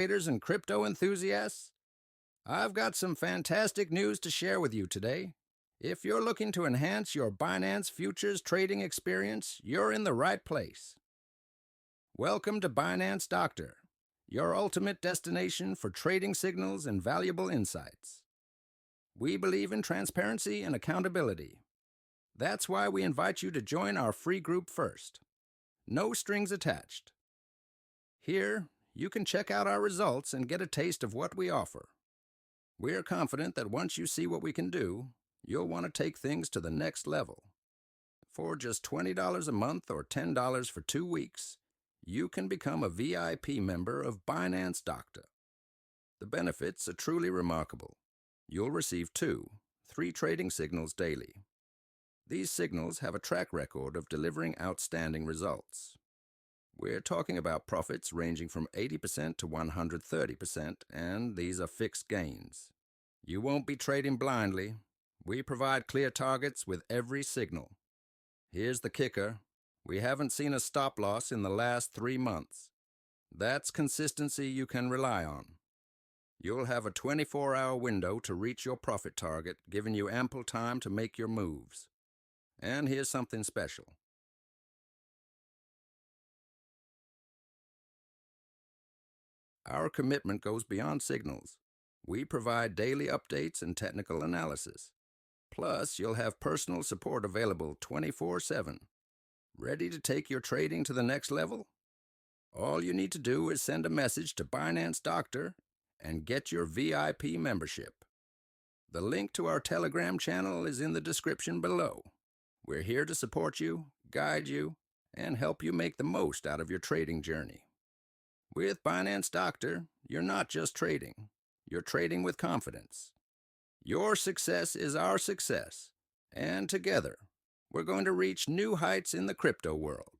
Traders and crypto enthusiasts, I've got some fantastic news to share with you today. If you're looking to enhance your Binance futures trading experience, you're in the right place. Welcome to Binance Doctor, your ultimate destination for trading signals and valuable insights. We believe in transparency and accountability. That's why we invite you to join our free group first. No strings attached. Here, you can check out our results and get a taste of what we offer. We're confident that once you see what we can do, you'll want to take things to the next level. For just $20 a month or $10 for 2 weeks, you can become a VIP member of Binance Doctor. The benefits are truly remarkable. You'll receive 3 trading signals daily. These signals have a track record of delivering outstanding results. We're talking about profits ranging from 80% to 130%, and these are fixed gains. You won't be trading blindly. We provide clear targets with every signal. Here's the kicker. We haven't seen a stop loss in the last 3 months. That's consistency you can rely on. You'll have a 24-hour window to reach your profit target, giving you ample time to make your moves. And here's something special. Our commitment goes beyond signals. We provide daily updates and technical analysis. Plus, you'll have personal support available 24/7. Ready to take your trading to the next level? All you need to do is send a message to Binance Doctor and get your VIP membership. The link to our Telegram channel is in the description below. We're here to support you, guide you, and help you make the most out of your trading journey. With Binance Doctor, you're not just trading. You're trading with confidence. Your success is our success, and together, we're going to reach new heights in the crypto world.